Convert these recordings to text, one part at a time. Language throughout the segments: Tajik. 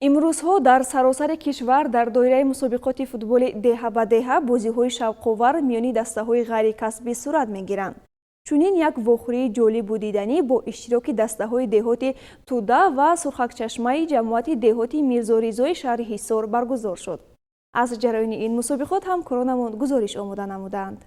имрӯзҳо дар саросари кишвар дар доираи мусобиқоти футболи деҳа ба деҳа бозиҳои шавқовар миёни дастаҳои ғайрикасбӣ сурат мегиранд. чунин як вохӯрии ҷолибу диданӣ бо иштироки дастаҳои деҳоти Туда ва Сурхакчашмаи ҷамоати деҳоти Мирзоризои шаҳри Ҳисор баргузор шуд. аз ҷараёни ин мусобиқот ҳамкоронамон гузориш омода намуданд.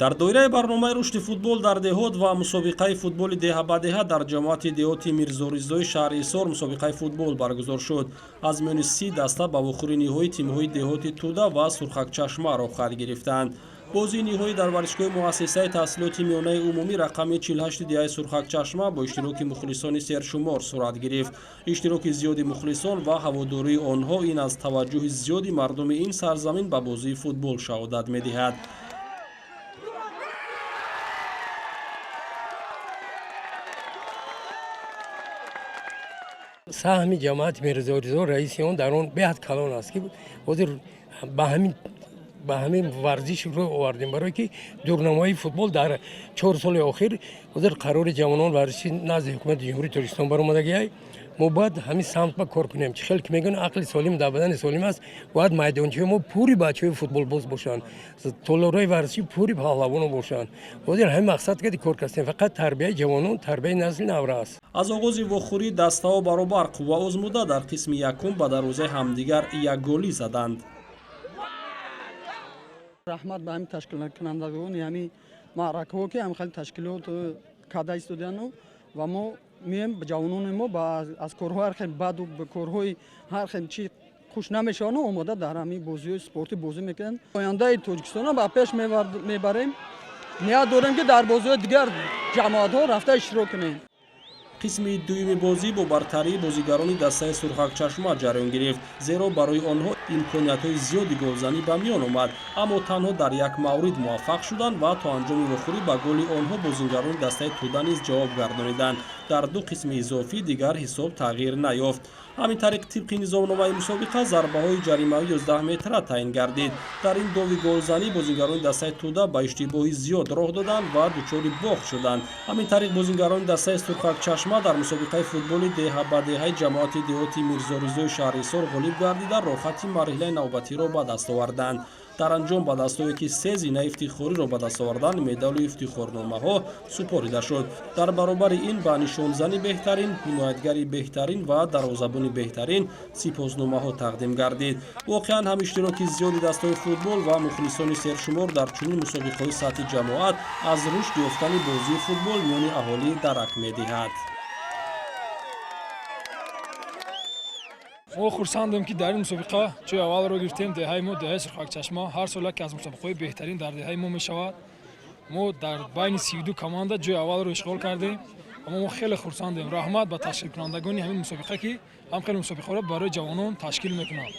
дар доираи барномаи рушди футбол дар деҳот ва мусобиқаи футболи деҳа ба деҳа дар ҷамоати деҳоти Мирзоризои шаҳри Ҳисор мусобиқаи футбол баргузор шуд. аз миёни 30 даста ба вохӯрии ниҳоии тимҳои деҳоти Туда ва Сурхакчашма рохат гирифтанд. бозии ниҳоӣ дар варзишгоҳи муассисаи таҳсилоти миёнаи умумӣ рақами 48 деҳаи Сурхакчашма бо иштироки мухлисони сершумор сурат гирифт. иштироки зиёди мухлисон ва ҳаводории онҳо ин аз таваҷҷӯҳи зиёди мардуми ин сарзамин ба бозии футбол шаҳодат медиҳад. саҳми ҷамоати Мирзоризо раиси он дар он беҳад калон аст ки ҳозир ба ҳамин варзиш рӯ овардем, барое ки дурнамои футбол дар 4 соли охир ҳозир қарори ҷавонон варзиши назди ҳукумати ҷумҳурии Тоҷикистон баромадагиай. мо бояд ҳамин самт ба кор кунем. Чӣ хел ки мегӯянд ақли солим дар бадани солим аст, бояд майдончаи мо пури бачаҳои футболбоз бошанд, толораи варзиши пури паҳлавон бошанд. ҳозир ҳамин мақсад кади кор кастем, фақат тарбияи ҷавонон, тарбияи насли навра аст. аз оғози вохӯрӣ дастаҳо баробар қувва озмуда дар қисми якум ба дарвозаи ҳамдигар якголӣ заданд. раҳмат ба ҳамин ташкилкунандагони ҳамин маъракаҳо ки ҳамин хели ташкилот када истодану ва мо мием ба ҷавонони мо аз корҳои ҳар хел баду корҳои ҳар хел чи хуш намешаванд омода дар ҳамин бозиҳои спортӣ бозӣ мекунанд. ояндаи Тоҷикистонро ба пеш мебарем. ният дорем ки дар бозиҳои дигар ҷамоатҳо рафта иштирок кунем. қисми дуюми бозӣ бо бартарии бозигарони дастаи Сурхакчашма ҷараён гирифт, зеро барои онҳо имкониятҳои зиёди голзанӣ ба миён омад, аммо танҳо дар як маврид муваффақ шуданд ва то анҷоми вохӯрӣ ба голи онҳо бозигарони дастаи Туда низ ҷавоб гардониданд. дар ду қисми изофӣ дигар ҳисоб тағйир наёфт. ҳамин тариқ тибқи низомномаи мусобиқа зарбаҳои ҷаримаи 11 метра таъин гардид. дар ин дови голзанӣ бозигарони дастаи Туда ба иштибоҳи зиёд роҳ доданд ва дучори бохт шуданд. ҳамин тариқ бозигарони дастаи Сурхакчашма дар мусобиқаи футболи деҳа ба деҳаи ҷамоати деҳоти Мирзоризои шаҳри Ҳисор ғолиб гардида рохати марҳилаи навбатиро ба даст оварданд. дар анҷом ба дастое ки 3 зинаи ифтихориро ба даст оварданд медалу ифтихорномаҳо супорида шуд. дар баробари ин ба нишонзани беҳтарин, ҳимоятгари беҳтарин ва дарвозабони беҳтарин сипосномаҳо тақдим гардид. воқеан ҳам иштироки зиёди дастаҳои футбол ва мухлисони сершумор дар чунин мусобиқаҳои сатҳи ҷамоат аз рушд ёфтани бозии футбол миёни аҳолӣ дарак медиҳад. мо хурсандем ки дар ин мусобиқа ҷои аввалро гирифтем. деҳаи мо, деҳаи Сурхакчашма ҳар сол яке аз мусобиқаҳои беҳтарин дар деҳаи мо мешавад. мо дар байни 32 команда ҷои аввалро ишғол кардем. аммо мо хеле хурсандем. раҳмат ба ташкилкунандагони ҳамин мусобиқа ки ҳам хеле мусобиқаро барои ҷавонон ташкил мекунанд.